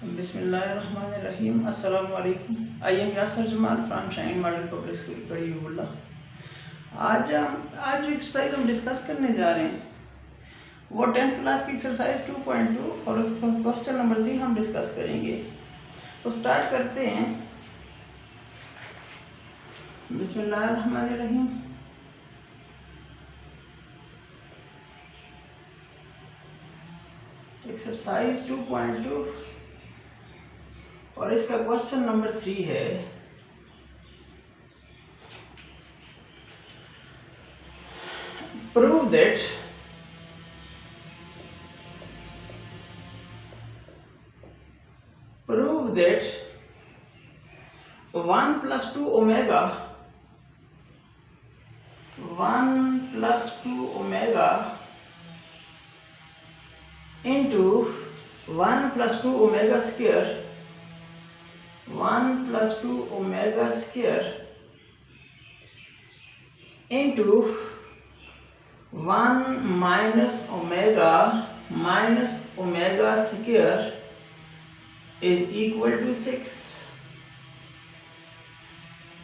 बिस्मिल्लाहिर्रहमानिर्रहीम। अस्सलामु अलैकुम। I am Yasir Jamal from shine model public school Kadibulla. आज जो एक्सरसाइज हम डिस्कस करने जा रहे हैं वो 10th क्लास की एक्सरसाइज 2.2 और उसका क्वेश्चन नंबर 3 हम डिस्कस करेंगे। तो स्टार्ट करते हैं। बिस्मिल्लाहिर्रहमानिर्रहीम। एक्सरसाइज 2.2 और इसका क्वेश्चन नंबर 3 है prove that one plus two omega into 1 plus 2 omega square 1 plus 2 omega square into 1 minus omega square is equal to 6।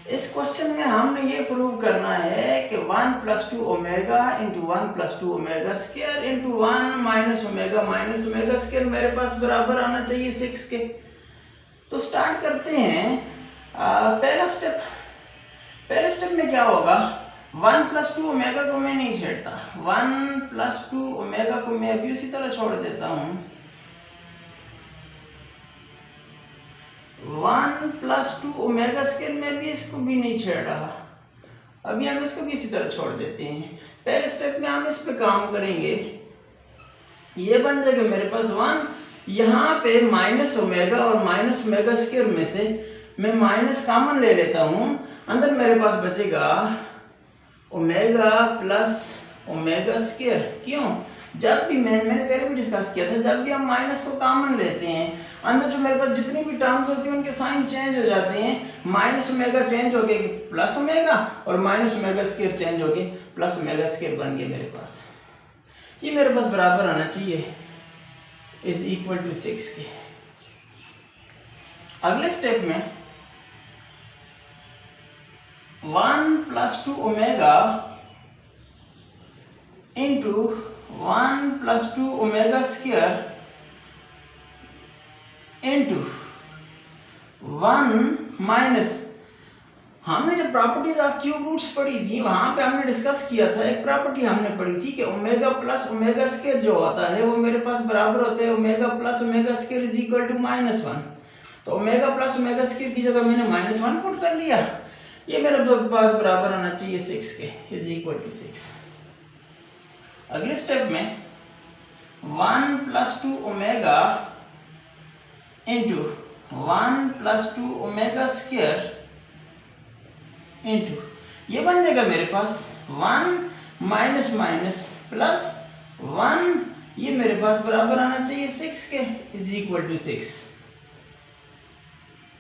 इस क्वेश्चन में हमने ये प्रूव करना है कि 1 plus 2 omega into 1 plus 2 omega square into 1 minus omega square मेरे पास बराबर आना चाहिए 6 के। तो स्टार्ट करते हैं। पहले स्टेप में क्या होगा, 1 plus 2 ओमेगा को मैं नहीं छेड़ता, 1 plus 2 ओमेगा को मैं अभी उसी तरह छोड़ देता हूँ। 1 plus 2 ओमेगा स्क्वायर में भी इसको भी नहीं छेड़ रहा, अभी हम इसको भी इसी तरह छोड़ देते हैं। पहले स्टेप में हम इस पे काम करेंगे। ये बन जाएगा मेरे पास 1, यहाँ पे माइनस ओमेगा और माइनस ओमेगा स्क्वायर में से मैं माइनस कॉमन ले लेता हूँ। अंदर मेरे पास बचेगा ओमेगा प्लस ओमेगा स्क्वायर। क्यों? जब भी मैंने पहले भी डिस्कस किया था, जब भी हम माइनस को कॉमन लेते हैं अंदर जो मेरे पास जितनी भी टर्म्स होती हैं उनके साइन चेंज हो जाते हैं। माइनस ओमेगा चेंज हो गए प्लस ओमेगा और माइनस ओमेगा स्क्वायर चेंज हो गए प्लस ओमेगा स्क्वायर बन गया मेरे पास। ये मेरे पास बराबर आना चाहिए इज इक्वल टू 6 के। अगले स्टेप में 1 plus 2 omega into 1 plus 2 omega square into 1 minus, हमने जब प्रॉपर्टीज ऑफ क्यूब रूट्स पढ़ी थी वहां पे हमने डिस्कस किया था, एक प्रॉपर्टी हमने पढ़ी थी कि ओमेगा प्लस ओमेगा स्क्वायर जो होता है वो मेरे पास बराबर होता है omega plus omega square is equal to -1। तो ओमेगा प्लस ओमेगा स्क्वायर की जगह मैंने -1 पुट कर लिया। ये मेरे पास बराबर आना चाहिए 6 के इज इक्वल टू 6। अगले स्टेप में 1 plus 2 omega into 1 plus 2 omega square into, ये बन जाएगा मेरे पास 1 माइनस माइनस प्लस 1, ये मेरे पास बराबर आना चाहिए 6 के इज इक्वल टू 6।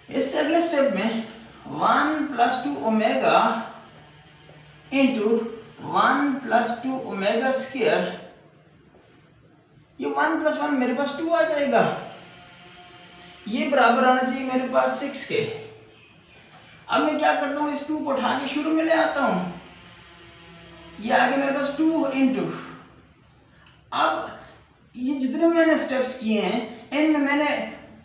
इससे अगले स्टेप में 1 plus 2 omega into 1 plus 2 omega square, ये 1 plus 1 मेरे पास 2 आ जाएगा, ये बराबर आना चाहिए मेरे पास 6 के। अब मैं क्या करता हूँ, इस 2 को उठा के शुरू में ले आता हूँ, ये आगे मेरे पास 2 इंटू, अब ये जितने मैंने स्टेप्स किए हैं इनमें मैंने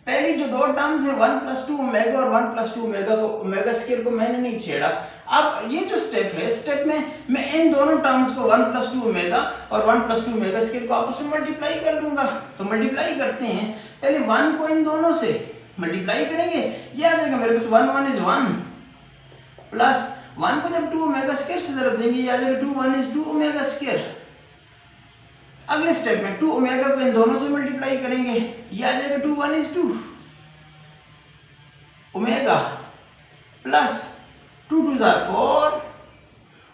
पहली जो 2 टर्म्स है 1 plus 2 ओमेगा और 1 plus 2 ओमेगा को ओमेगा स्क्वायर को मैंने नहीं छेड़ा। अब ये जो स्टेप है, स्टेप में मैं इन दोनों टर्म्स को 1 plus 2 ओमेगा और 1 plus 2 ओमेगा स्क्वायर को आपस में मल्टीप्लाई कर लूंगा। तो मल्टीप्लाई करते हैं, पहले 1 को इन दोनों से मल्टीप्लाई करेंगे, ये आ जाएगा मेरे पास 1 1 इज 1 प्लस 1 को जब 2 ओमेगा स्क्वायर से ज़रूर देंगे, ये आ जाएगा 2 1 इज 2 ओमेगा स्क्वायर। अगले स्टेप में 2 ओमेगा को इन दोनों से मल्टीप्लाई करेंगे, ये आ जाएगा 2 1 is 2 omega plus 2 2 are 4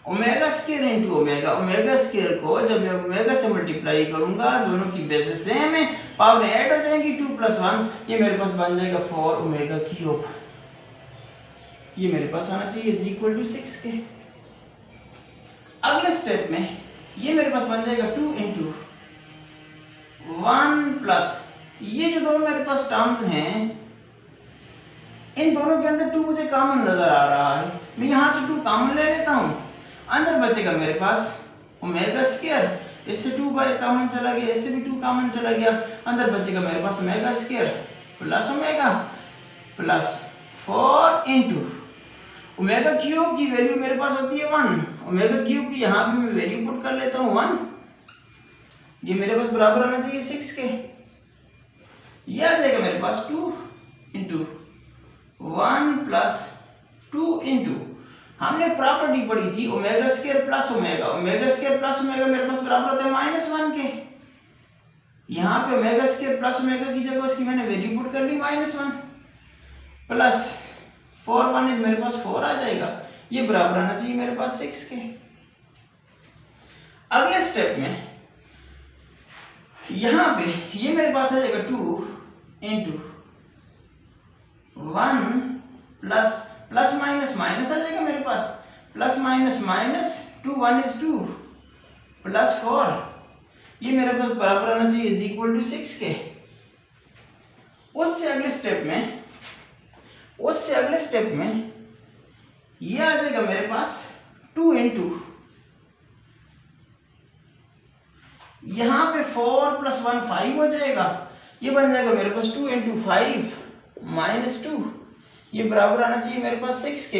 omega square into omega. Omega square को जब मैं ओमेगा से मल्टीप्लाई करूंगा दोनों की बेसिस सेम है, पावर ऐड हो जाएगी 2 plus 1, ये मेरे पास बन जाएगा 4 ओमेगा क्यूब। ये मेरे पास आना चाहिए इज इक्वल टू 6 के। अगले स्टेप में ये मेरे पास बन जाएगा 2 इंटू 1 प्लस ये जो दो मेरे पास टर्म्स हैं, इन दोनों के अंदर 2 मुझे कॉमन नजर आ रहा है। मैं यहाँ से 2 कॉमन ले लेता हूँ, अंदर बचेगा मेरे पास ओमेगा स्क्वायर, इससे 2 बाहर कॉमन चला गया, इससे भी 2 कॉमन चला गया, अंदर बचेगा मेरे पास omega square plus omega plus 4 into omega cube की वैल्यू मेरे पास होती है 1, ओमेगा क्यूब की यहाँ भी मैं वैल्यू पुट कर लेता हूँ 1, ये मेरे पास बराबर आना चाहिए 6 के। ये आ जाएगा मेरे पास 2 इंटू 1 प्लस 2 इंटू, हमने प्रॉपर्टी पढ़ी थी omega square plus omega, omega square plus omega मेरे पास बराबर होता है -1 के। यहाँ पे ओमेगा स्क्वायर प्लस ओमेगा की जगह उसकी मैंने वैल्यू पुट कर ली -1 प्लस 4 1 इज मेरे पास 4 आ जाएगा, ये बराबर आना चाहिए मेरे पास 6 के। अगले स्टेप में यहाँ पे ये मेरे पास आ जाएगा 2 into 1 plus plus minus minus आ जाएगा मेरे पास, plus minus minus 2 1 is 2 plus 4, ये मेरे पास बराबर आना चाहिए इज इक्वल टू 6 के। उससे अगले स्टेप में ये आ जाएगा मेरे पास 2 इंटू यहाँ पे 4 प्लस 1 5 हो जाएगा, ये बन जाएगा मेरे पास 2 इंटू 5 माइनस 2, ये बराबर आना चाहिए मेरे पास 6 के।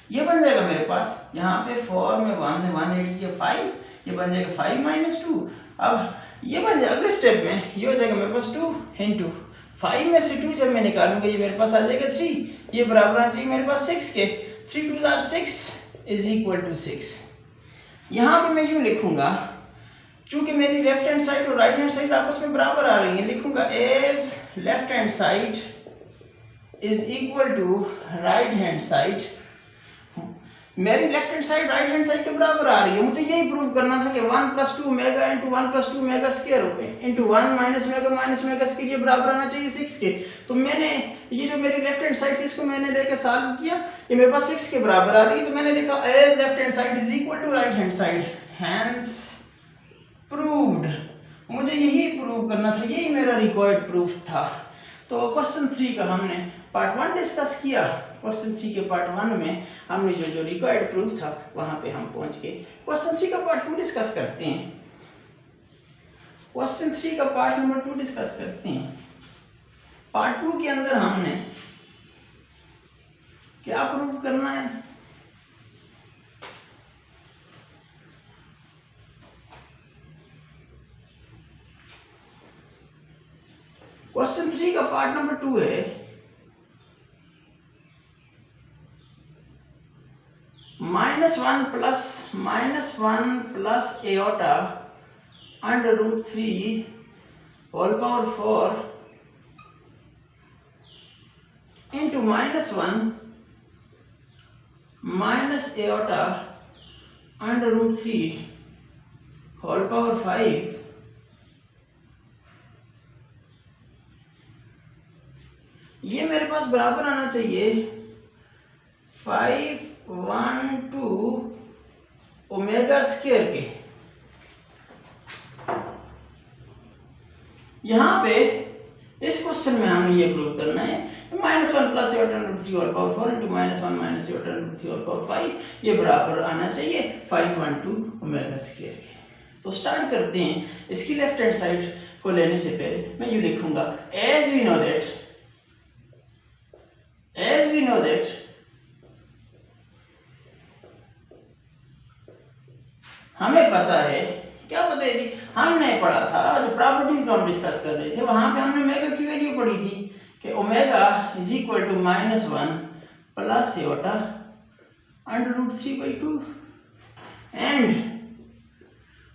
ये बन जाएगा मेरे पास यहाँ पे 4 में 1 ऐड किया 5, ये बन जाएगा 5 माइनस 2। अब ये बन जाएगा अगले स्टेप में, ये हो जाएगा मेरे पास 2 इंटू 5 में से 2 जब मैं निकालूंगा ये मेरे पास आ जाएगा 3, ये बराबर आना चाहिए मेरे पास 6 के। 3 2 आर 6 इज इक्वल टू 6। यहाँ पे मैं यूँ लिखूंगा, चूंकि मेरी लेफ्ट हैंड साइड और राइट हैंड साइड आपस में बराबर आ रही है, लिखूंगा as left hand side is equal to right hand side. मेरी left hand side right hand side के बराबर आ रही है, मुझे यही प्रूव करना था कि 1 plus 2 omega into 1 plus 2 omega square into 1 minus omega square ये बराबर आना चाहिए 6 के। तो मैंने ये जो मेरी लेफ्ट हैंड साइड थी इसको मैंने लेकर सॉल्व किया, ये मेरे पास 6 के बराबर आ रही है, तो मैंने लिखा as left hand side is equal to right hand side, hence proved. मुझे यही प्रूव करना था, यही मेरा रिक्वायर्ड प्रूफ था। तो क्वेश्चन 3 का हमने पार्ट 1 डिस्कस किया, क्वेश्चन 3 के पार्ट 1 में हमने जो रिक्वायर्ड प्रूफ था वहां पे हम पहुंच गए। क्वेश्चन 3 का पार्ट 2 डिस्कस करते हैं। क्वेश्चन 3 का पार्ट नंबर 2 डिस्कस करते हैं। पार्ट 2 के अंदर हमने क्या प्रूव करना है, क्वेश्चन 3 का पार्ट नंबर 2 है -1 plus iota under root 3 whole power 4 into -1 minus iota under root 3 whole power 5 ये मेरे पास बराबर आना चाहिए 512 ओमेगा स्क्वायर के। यहाँ पे इस क्वेश्चन में हमें ये प्रूव करना है -1 plus iota under root 3 whole power 4 into -1 minus iota under root 3 whole power 5 ये बराबर आना चाहिए 512 ओमेगा स्क्वायर के। तो स्टार्ट करते हैं। इसकी लेफ्ट हैंड साइड को लेने से पहले मैं ये लिखूंगा एज वी नो दैट हमें पता है, क्या पता है जी, हमने पढ़ा था जो प्रॉपर्टीज को हम डिस्कस कर रहे थे वहां पे हमने ओमेगा की वैल्यू पढ़ी थी कि omega is equal to -1 plus iota under root 3/2 and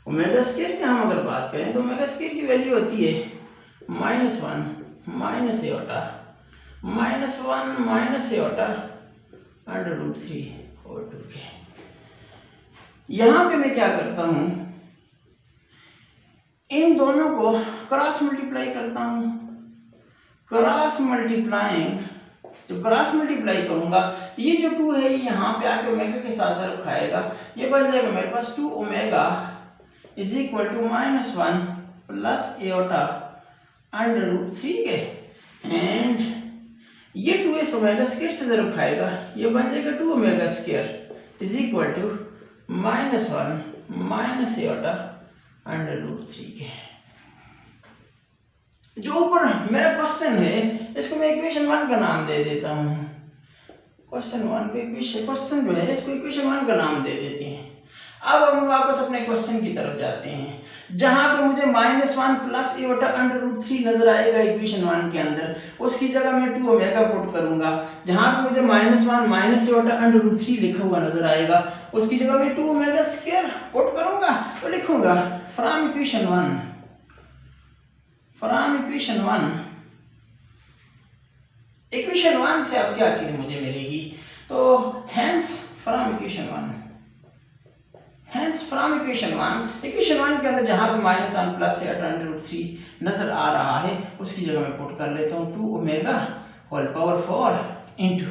omega square की हम अगर बात करें तो ओमेगा स्क्वायर की वैल्यू होती है -1 minus iota -1 minus iota under root 3/2 के। यहां पे मैं क्या करता हूं, इन दोनों को क्रॉस मल्टीप्लाई करता हूं। क्रॉस मल्टीप्लाइंग, जो क्रॉस मल्टीप्लाई करूंगा ये जो 2 है ये यहाँ पे आके ओमेगा के साथ साथ खाएगा, ये बन जाएगा मेरे पास 2 omega is equal to -1 plus iota √3 के, एंड ये 2s ओमेगा स्क्वायर से जरूर खाएगा, ये बन जाएगा 2 omega square is equal to -1 minus iota √3 के। जो ऊपर मेरा क्वेश्चन है इसको मैं इक्वेशन 1 का नाम दे देता हूँ। क्वेश्चन 1 को क्वेश्चन जो है इसको इक्वेशन 1 का नाम दे देते हैं। अब हम वापस अपने क्वेश्चन की तरफ जाते हैं, जहां पे मुझे -1 प्लस √3 नजर आएगा इक्वेशन 1 के अंदर, उसकी जगह मैं 2 ओमेगा पुट करूंगा। जहां पे मुझे -1 माइनस √3 लिखा हुआ नजर आएगा, उसकी जगह मैं 2 ओमेगा स्क्वायर पुट करूंगा, तो लिखूंगा फ्रॉम इक्वेशन 1 इक्वेशन 1 से अब क्या चीज मुझे मिलेगी, तो हेंस फ्रॉम इक्वेशन 1 इक्वेशन 1 के अंदर जहां पे -1 प्लस √3 नजर आ रहा है, उसकी जगह मैं पुट कर लेता हूँ 2 ओमेगा होल पावर 4 इंटू,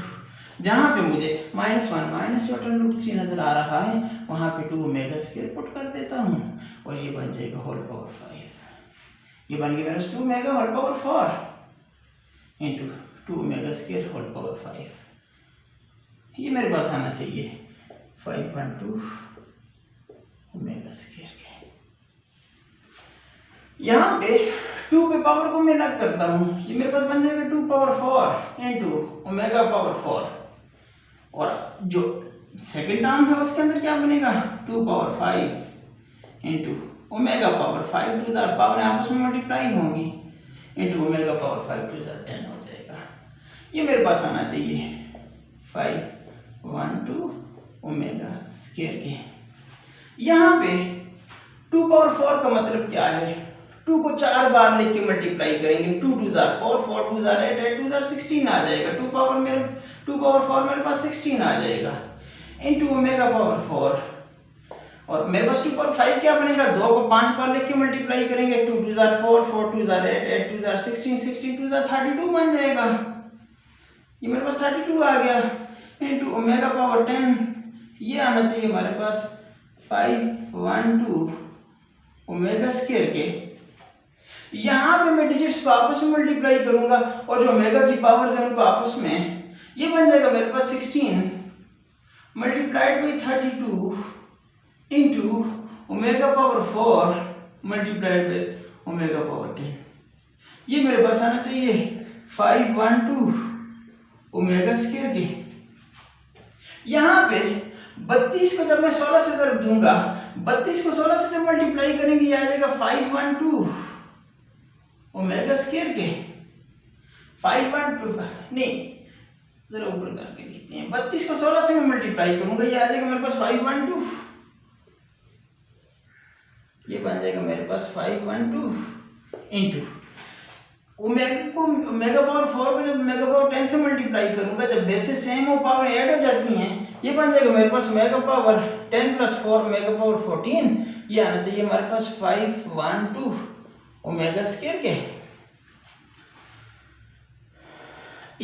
जहां पे मुझे -1 माइनस √3 नजर आ रहा है वहां पे 2 ओमेगा स्क्वायर पुट कर देता हूँ, और ये बन जाएगा होल पावर 5। ये बन गया मेरा 2 omega whole power 4 into 2 omega square whole power 5। ये मेरे पास आना चाहिए 512 ओमेगा स्क्वायर के। यहाँ पे 2 पे पावर को मैं अलग करता हूँ, ये मेरे पास बन जाएगा 2 पावर 4 इंटू ओमेगा पावर 4, और जो सेकेंड टर्म है उसके अंदर क्या बनेगा 2 power 5 into omega power 5 two are power आपस में मल्टीप्लाई होंगी into omega power 5 two are 10 हो जाएगा। ये मेरे पास आना चाहिए 512 ओमेगा स्क्वायर के। यहाँ पे 2 पावर 4 का मतलब क्या है, 2 को 4 बार लिख के मल्टीप्लाई करेंगे, 2 टू ज़ार 4, 4 टू ज़ार 8, 8 टू ज़ार 16 आ जाएगा, 2 पावर 4 मेरे पास 16 आ जाएगा इंटू ओमेगा पावर 4, और मेरे पास 2 पावर 5 क्या बनेगा, 2 को 5 बार लिख के मल्टीप्लाई करेंगे, 2 टू ज़ार 4, 4 टू ज़ार 8, 8 टू ज़ार 16, 16 टू ज़ार 32 बन जाएगा। ये मेरे पास 32 आ गया इंटू ओमेगा पावर 10, ये आना चाहिए हमारे पास 512 ओमेगा स्क्वायर के। यहाँ पे मैं डिजिट्स को आपस में मल्टीप्लाई करूंगा, और जो ओमेगा की पावर्स है उनको आपस में, ये बन जाएगा मेरे पास 16 multiplied by 32 into omega power 4 multiplied by omega power 10। ये मेरे पास आना चाहिए 512 ओमेगा स्क्वायर के। यहाँ पे 32 को जब मैं 16 से ज़रूर दूंगा, 32 को 16 से जब मल्टीप्लाई करेंगे ये आ जाएगा 512 ओमेगा स्क्वायर के। 512 नहीं, जरा ऊपर करके लिखते हैं, 32 को 16 से मैं मल्टीप्लाई करूंगा, ये आ जाएगा मेरे पास 512, ये बन जाएगा मेरे पास 512 इंटू ओमेगा को ओमेगा पावर 4 को जब ओमेगा पावर 10 से मल्टीप्लाई करूंगा, जब बेसिस सेम हो पावर ऐड हो जाती हैं, ये बन जाएगा मेरे पास omega power 10 plus 4 omega power 14, ये आना चाहिए हमारे पास 512 ओमेगा स्क्वायर के।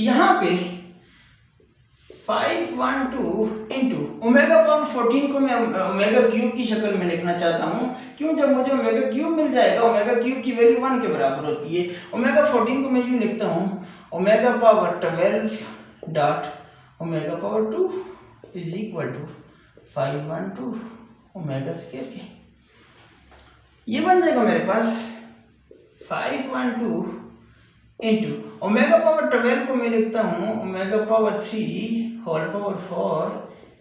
यहाँ पे 512 इंटू ओमेगा पावर 14 को मैं ओमेगा क्यूब की शक्ल में लिखना चाहता हूँ, क्यों, जब मुझे ओमेगा क्यूब मिल जाएगा, ओमेगा क्यूब की वैल्यू 1 के बराबर होती है। ओमेगा 14 को मैं यूँ लिखता हूँ omega power 12 dot omega power 2 is equal to 512 omega square के। ये बन जाएगा मेरे पास 512 इंटू ओमेगा पावर 12 को मैं लिखता हूँ omega power 3 whole power 4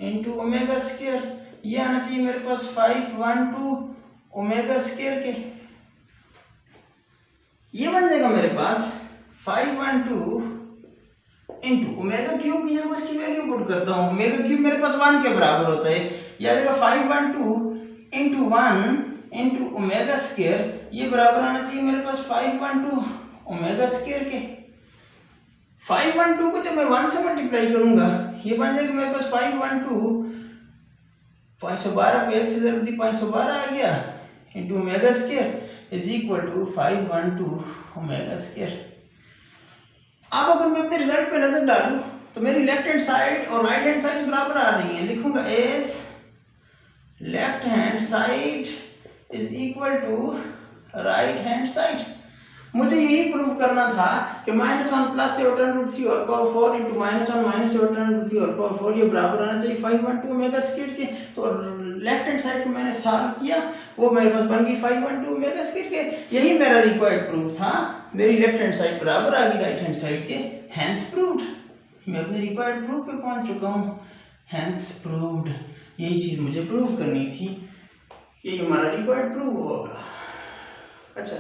into omega square, ये आना चाहिए मेरे पास 512 ओमेगा स्क्वायर के। ये बन जाएगा मेरे पास 512 इंटू ओमेगा क्यूब की जगह उसकी वैल्यू पुट करता हूँ, ओमेगा क्यूब मेरे पास 1 के बराबर होता है, ये आ जाएगा 512 इंटू 1 इंटू ओमेगा स्क्वायर, ये बराबर आना चाहिए मेरे पास 512 ओमेगा स्क्वायर के। 512 को जब मैं 1 से मल्टीप्लाई करूंगा, ये बन जाएगा मेरे पास 512 512 पे 1 से जरूर दी 512 आ गया into omega square is equal to 512 omega square. अब अगर मैं अपने रिजल्ट पे नजर डालूं तो मेरी लेफ्ट हैंड साइड और राइट हैंड साइड बराबर आ रही है, लिखूंगा as left hand side is equal to right hand side. मुझे यही प्रूव करना था कि -1 प्लस √3 और पावर 4 इंटू -1 माइनस √3 और पावर 4 ये बराबर आना चाहिए 512 ओमेगा स्क्वायर के। तो लेफ्ट हैंड साइड को मैंने सॉल्व किया, वो मेरे पास बन गई 512 ओमेगा स्क्वायर के। यही मेरा रिक्वायर्ड प्रूफ था। मेरी लेफ्ट हैंड साइड बराबर आ गई राइट हैंड साइड के, हैंस प्रूव्ड। मैं अपने रिक्वायर्ड प्रूफ पे पहुंच चुका हूँ, हैंस प्रूव्ड। यही चीज़ मुझे प्रूव करनी थी, यही हमारा रिक्वायर्ड प्रूफ होगा। अच्छा,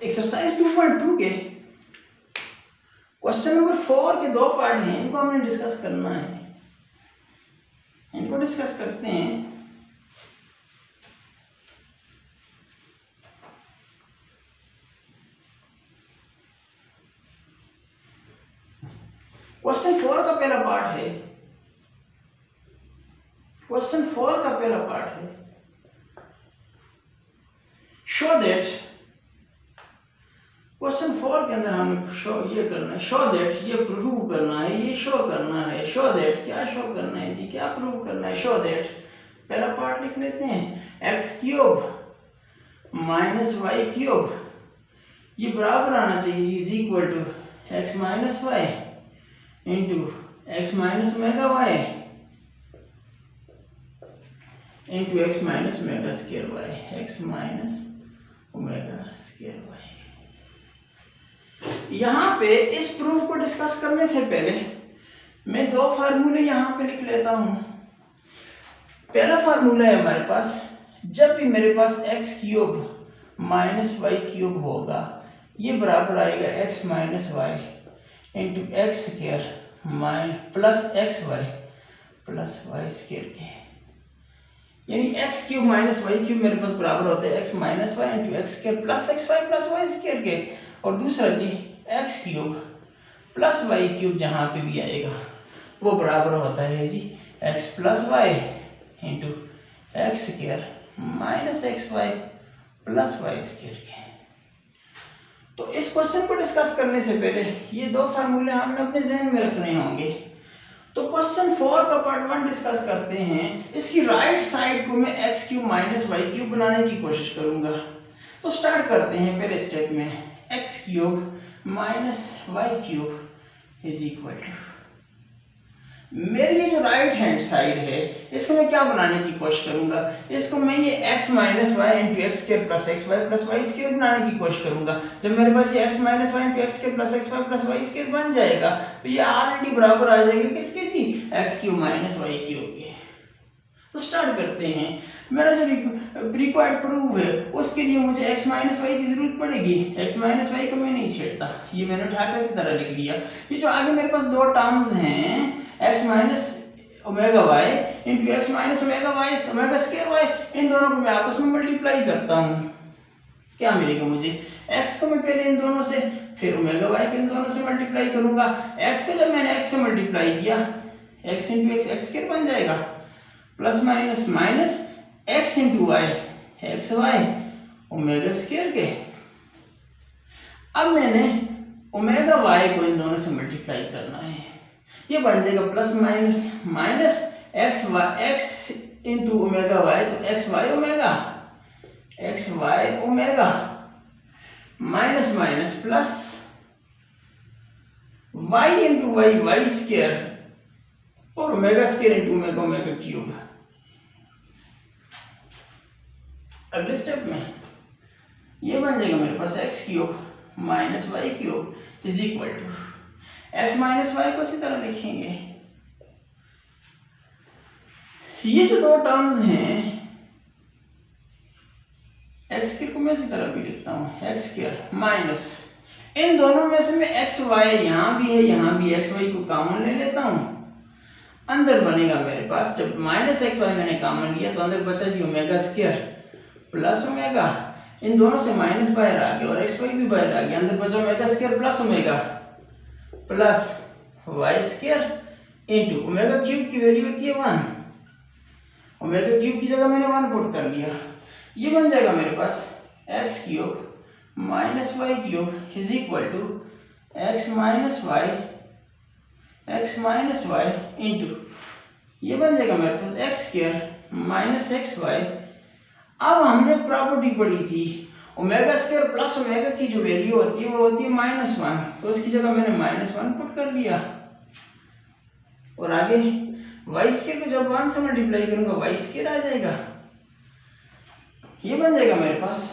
एक्सरसाइज 2.2 के क्वेश्चन नंबर 4 के 2 पार्ट हैं, इनको हमने डिस्कस करना है। इनको डिस्कस करते हैं। क्वेश्चन 4 का पहला पार्ट है, क्वेश्चन 4 का पहला पार्ट है, शो दैट। क्वेश्चन 4 के अंदर हमें शो ये करना है, शो दैट, ये प्रूव करना है, ये शो करना है। शो दैट, क्या शो करना है जी, क्या प्रूव करना है? शो दैट, पहला पार्ट लिख लेते हैं, x³ माइनस y³ ये बराबर आना चाहिए जी, is equal to x minus y into x minus omega y into x minus omega square y, x minus omega square y. यहाँ पे इस प्रूफ को डिस्कस करने से पहले मैं 2 फार्मूले यहाँ पे लिख लेता हूँ। पहला फार्मूला है हमारे पास, जब भी मेरे पास x³ माइनस y³ होगा ये बराबर आएगा x minus y into x square plus xy plus y square के। यानी x³ माइनस y³ मेरे पास बराबर होता है x minus y into x square plus xy plus y square के। और दूसरा जी x³ प्लस y³ जहाँ पे भी आएगा वो बराबर होता है जी x plus y into x square minus xy plus y square के। तो इस क्वेश्चन को डिस्कस करने से पहले ये 2 फार्मूले हमने अपने जहन में रखने होंगे। तो क्वेश्चन 4 का पार्ट 1 डिस्कस करते हैं। इसकी राइट साइड को मैं x³ माइनस y³ बनाने की कोशिश करूंगा। तो स्टार्ट करते हैं पहले स्टेप में, x³ minus y³ is equal to, मेरी ये जो राइट हैंड साइड है इसको मैं क्या बनाने की कोशिश करूंगा, इसको मैं ये x minus y into x square plus x y plus y square बनाने की कोशिश करूंगा। जब मेरे पास ये x minus y into x square plus x y plus y square बन जाएगा तो ये ऑलरेडी बराबर आ जाएगा किसके जी, x³ माइनस y³ के। तो स्टार्ट करते हैं। मेरा जो रिक्वायर्ड प्रूफ है उसके लिए मुझे x माइनस वाई की जरूरत पड़ेगी। x माइनस वाई को मैं नहीं छेड़ता, ये मैंने उठाकर इसी तरह लिख लिया। ये जो आगे मेरे पास 2 टर्म्स हैं x minus omega y into x minus omega y omega square y, इन दोनों को मैं आपस में मल्टीप्लाई करता हूँ। क्या मिलेगा मुझे, x को मैं पहले इन दोनों से, फिर ओमेगा वाई को इन दोनों से मल्टीप्लाई करूंगा। x को जब मैंने x से मल्टीप्लाई किया x into x x square बन जाएगा plus minus minus x into y x y omega square के। अब मैंने ओमेगा वाई को इन दोनों से मल्टीप्लाई करना है, ये बन जाएगा plus minus minus x into omega y तो x y omega minus minus plus y into y y square और omega square into omega omega cube. अगले स्टेप में ये बन जाएगा मेरे पास x³ minus y³ is equal to x minus y को इसी तरह लिखेंगे। ये जो 2 टर्म्स हैं x² को मैं इसी तरह भी लिखता हूँ x² माइनस, इन दोनों में से मैं xy यहाँ भी है यहाँ भी xy को कॉमन ले लेता हूँ। अंदर बनेगा मेरे पास, जब माइनस xy मैंने कॉमन लिया तो अंदर बचा जी ओमेगा स्क्वायर प्लस ओमेगा, इन दोनों से माइनस बाहर आ गया और xy भी बाहर आ गया, अंदर बचा omega square plus omega plus y square into omega cube की वैल्यू होती है 1, ओमेगा क्यूब की जगह मैंने 1 पुट कर लिया। ये बन जाएगा मेरे पास x³ minus y³ is equal to x minus y into ये बन जाएगा मेरे पास x² माइनस xy। अब हमने प्रॉपर्टी पढ़ी थी ओमेगा स्क्वायर प्लस ओमेगा की जो वैल्यू होती है वो होती है -1, तो इसकी जगह मैंने -1 पुट कर लिया। और आगे वाई स्क्वायर को जब 1 से मल्टीप्लाई करूंगा वाई स्क्वायर आ जाएगा। ये बन जाएगा मेरे पास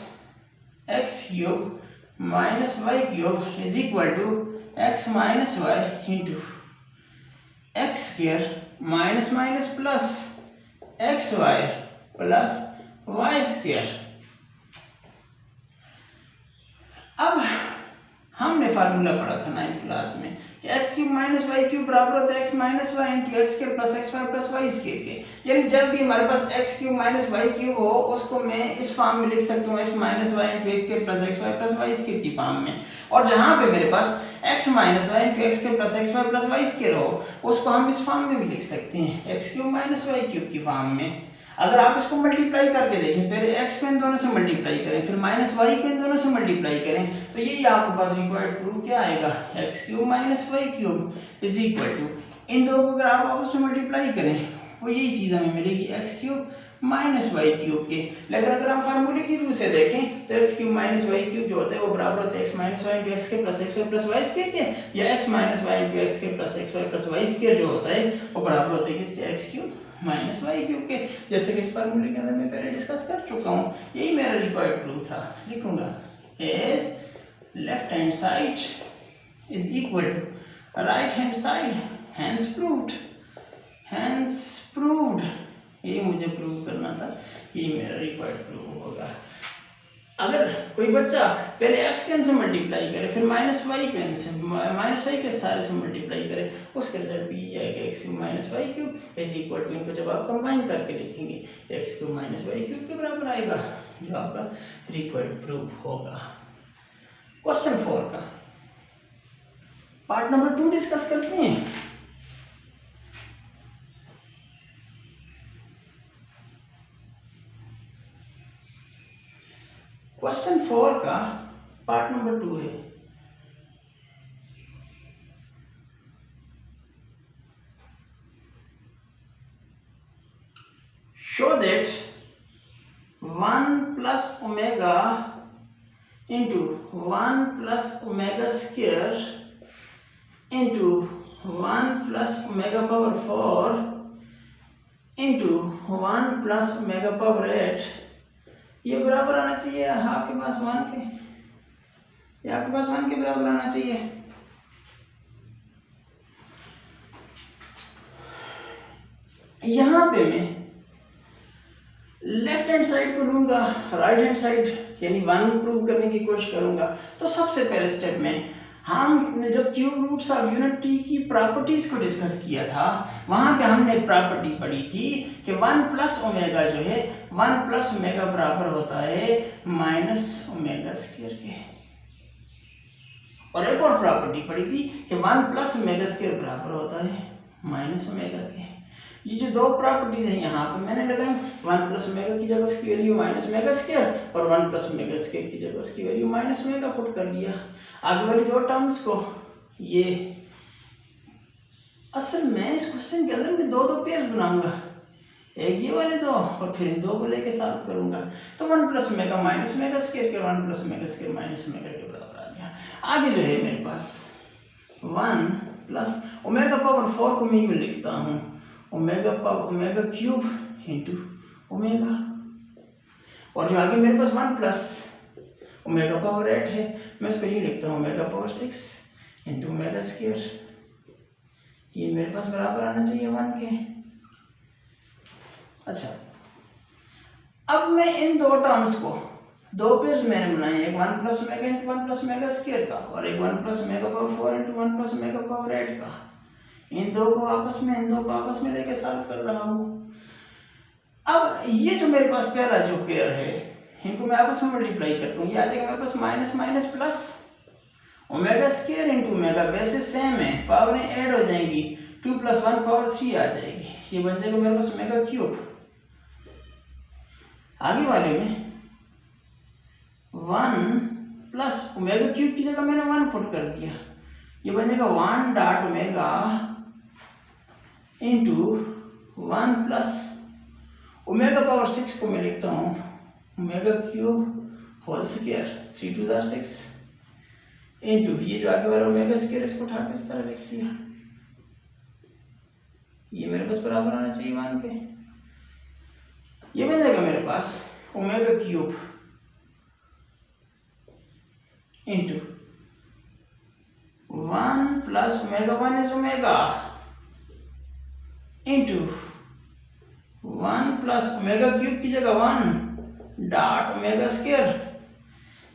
x cube minus y cube is equal to x minus y into x square minus minus plus x y plus y square. अब हमने फार्मूला पढ़ा था 9th क्लास में कि x cube minus y cube बराबर होता है x minus y into x square plus x y plus y square के। यानी जब भी हमारे पास x cube minus y cube हो उसको मैं इस फॉर्म में लिख सकता हूँ x minus y into x square plus x y plus y square की फॉर्म में। और जहाँ पे मेरे पास x minus y into x square plus x y plus y square हो उसको हम इस फॉर्म में भी लिख सकते हैं x cube minus y cube की फॉर्म में। अगर आप इसको मल्टीप्लाई करके देखें, पहले x को इन दोनों से मल्टीप्लाई करें फिर माइनस वाई को इन दोनों से मल्टीप्लाई करें, तो यही आपके पास रिक्वायर्ड प्रूफ क्या आएगा, x cube minus y cube is equal to, इन दो को अगर आप आपस में मल्टीप्लाई करें वो यही चीज़ हमें मिलेगी x cube minus y cube के। लेकिन अगर हम फार्मूले की रूप से देखें तो x cube minus y cube जो होता है वो बराबर होता है x minus y into x के plus x y plus y square के, या x minus y into x के plus x y plus y square जो होता है वो बराबर होता है किसके, x cube minus y cube के। जैसे कि इस फार्मूले के अंदर मैं पहले डिस्कस कर चुका हूँ, यही मेरा रिक्वायर्ड प्रूफ था। लिखूंगा as left hand side is equal to right hand side, hence proved, hence proved. ये मुझे प्रूव करना था, ये मेरा रिक्वायर्ड प्रूफ होगा। अगर कोई बच्चा पहले एक्स के से मल्टीप्लाई करे फिर माइनस वाई के सारे से मल्टीप्लाई करे, उसके रिजल्ट भी ये आएगा x cube minus y cube is equal to, इनको जब आप कंबाइन करके लिखेंगे x cube minus y cube के बराबर आएगा, जो आपका रिक्वायर्ड प्रूफ होगा। क्वेश्चन 4 का पार्ट नंबर 2 डिस्कस करते हैं। क्वेश्चन 4 का पार्ट नंबर 2 है, show that 1 plus omega into 1 plus omega square into 1 plus omega power 4 into 1 plus omega power 8 ये बराबर आना चाहिए आपके पास 1 के, ये आपके पास 1 के बराबर आना चाहिए। यहां पे मैं लेफ्ट हैंड साइड को लूंगा, राइट हैंड साइड यानी 1 प्रूव करने की कोशिश करूंगा। तो सबसे पहले स्टेप में हमने जब क्यूब रूट्स ऑफ यूनिटी की प्रॉपर्टीज को डिस्कस किया था वहां पे हमने प्रॉपर्टी पढ़ी थी कि 1 प्लस ओमेगा जो है 1 प्लस ओमेगा बराबर होता है माइनस ओमेगा स्क्वायर के। और एक और प्रॉपर्टी पढ़ी थी कि 1 प्लस ओमेगा स्क्वायर बराबर होता है माइनस ओमेगा के। ये जो दो प्रॉपर्टीज हैं यहाँ पे मैंने लगाई, 1 प्लस ओमेगा की जगह उसकी वैल्यू माइनस ओमेगा स्क्वायर और 1 प्लस ओमेगा स्क्वायर की जगह उसकी वैल्यू माइनस ओमेगा पुट कर दिया। आगे वाली दो टर्म्स को ये असल में इस क्वेश्चन के अंदर मैं दो पेयर्स बनाऊंगा, एक ये वाले दो और फिर इन दो को लेके सॉल्व करूंगा। तो 1 plus omega minus omega square के 1 plus omega square minus omega के बराबर आ गया। आगे जो है मेरे पास 1 प्लस ओमेगा पावर 4 को मैं यूं लिखता हूँ omega power omega cube into omega, और जो आगे मेरे पास 1 प्लस ओमेगा पावर 8 है मैं उसको ये लिखता हूँ omega power 6 into omega square. ये मेरे पास बराबर आना चाहिए 1 के। अच्छा, अब मैं इन दो टर्म्स को दो पेज मैंने बनाए, एक 1 plus omega into 1 plus omega square का और एक 1 plus omega power 4 into 1 plus omega power 8 का। इन दो को आपस में लेके सॉल्व कर रहा हूँ। अब ये जो मेरे पास पहला जो पेयर है इनको मैं आपस में मल्टीप्लाई करता हूँ, ये आ जाएगा मेरे पास minus minus plus omega square into omega, वैसे सेम है पावरें ऐड हो जाएंगी, 2 प्लस 1 पावर 3 आ जाएगी, ये बन जाएगा मेरे पास ओमेगा क्यूब। आगे वाले में 1 प्लस ओमेगा क्यूब की जगह मैंने 1 पुट कर दिया, ये बन जाएगा 1 dot omega into 1 plus omega power 6 को मैं लिखता हूँ omega cube whole square 3 2 are 6 into ये जो आगे वाला ओमेगा स्क्वायर इसको उठा के इस तरह लिख लिया, ये मेरे पास बराबर आना चाहिए 1 के। ये बन जाएगा मेरे पास omega cube into 1 plus omega 1 is omega into 1 plus omega cube की जगह 1 डॉट ओमेगा स्क्वायर,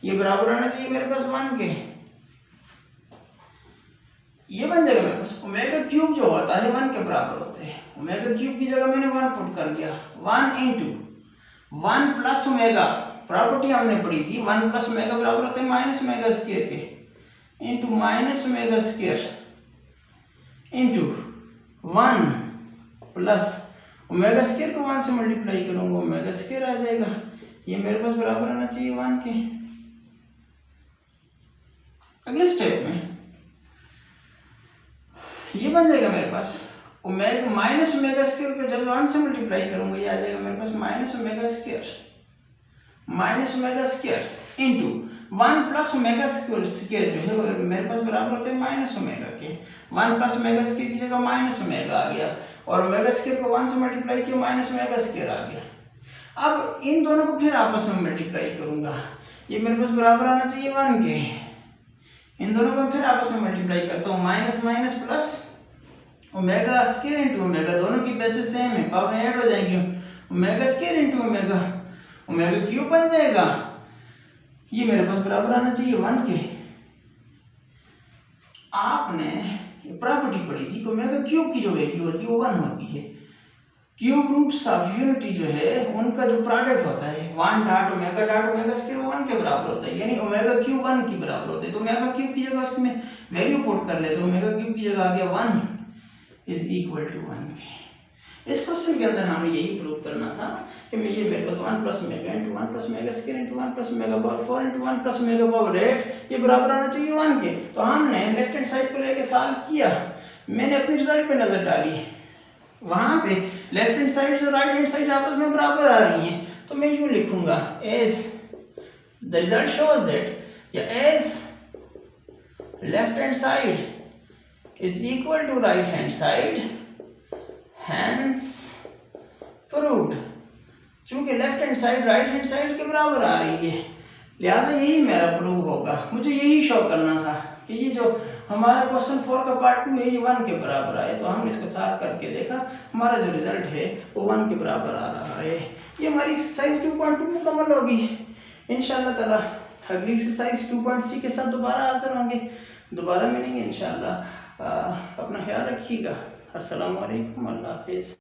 ये बराबर आना चाहिए मेरे पास 1 के। ये बन जाएगा मेरे पास ओमेगा क्यूब जो होता है 1 के बराबर होते हैं, ओमेगा क्यूब की जगह मैंने 1 पुट कर लिया, 1 इंटू 1 प्लस ओमेगा, प्रॉपर्टी हमने पढ़ी थी 1 प्लस ओमेगा बराबर होते हैं माइनस ओमेगा स्क्वायर के, into minus omega square into 1 plus omega square को 1 से मल्टीप्लाई करूंगा ओमेगा स्क्वायर आ जाएगा, ये मेरे पास बराबर आना चाहिए 1 के। अगले स्टेप में ये बन जाएगा मेरे पास ओमेगा माइनस ओमेगा स्क्वायर को जब 1 से मल्टीप्लाई करूंगा ये आ जाएगा मेरे पास minus omega square into 1 plus omega square जो है वो मेरे पास बराबर होते हैं माइनस ओमेगा के, 1 प्लस ओमेगा स्क्वायर की जगह माइनस ओमेगा आ गया और ओमेगा स्क्वायर को 1 से मल्टीप्लाई किया माइनस ओमेगा स्क्वायर आ गया। अब इन दोनों को फिर आपस में मल्टीप्लाई करूंगा, ये मेरे पास बराबर आना चाहिए 1 के। इन दोनों को फिर आपस में मल्टीप्लाई करता हूँ, minus minus plus omega square into omega, दोनों की बेसिस सेम है, पावर ऐड हो जाएंगी, omega square into omega, omega cube बन जाएगा, ये मेरे पास बराबर आना चाहिए 1 के। आपने प्रॉपर्टी पढ़ी थी कि ओमेगा क्यूब की जो वैल्यू होती है वो 1 होती है, क्यूब रूट्स ऑफ यूनिटी जो है उनका जो प्रोडक्ट होता है 1 डॉट ओमेगा स्क्वायर 1 के बराबर होता है, यानी ओमेगा क्यूब 1 की बराबर होता है। तो ओमेगा क्यूब की जगह उसमें वैल्यू पुट कर ले तो ओमेगा क्यूब की जगह आ गया 1 इज इक्वल टू 1 के। इस क्वेश्चन के अंदर हमें यही प्रूव करना था कि ये मेरे पास 1 plus omega into 1 plus omega square into 1 plus omega power 4 into 1 plus omega power 8 ये बराबर आना चाहिए 1 के। तो हमने लेफ्ट हैंड साइड को लेके सॉल्व किया, मैंने अपने रिजल्ट पे नजर डाली, वहां पे लेफ्ट हैंड साइड और राइट हैंड साइड आपस में बराबर आ रही हैं, तो मैं यूं लिखूंगा as the result shows that या as left hand side is equal to right hand side, hence proved। चूंकि left hand side right hand side के बराबर आ रही है लिहाजा यही मेरा प्रूव होगा। मुझे यही शो करना था कि ये जो हमारा क्वेश्चन 4 का पार्ट 2 है ये 1 के बराबर आए, तो हमने इसको सॉल्व करके देखा, हमारा जो रिजल्ट है वो 1 के बराबर आ रहा है। ये हमारी एक्सरसाइज 2.2 मुकम्मल होगी। इंशाल्लाह ताला अगली एक्सरसाइज 2.3 के साथ दोबारा हाजिर होंगे, दोबारा मिलेंगे इंशाल्लाह। अपना ख्याल रखिएगा। अस्सलाम वालेकुम, अल्लाह हाफिज़।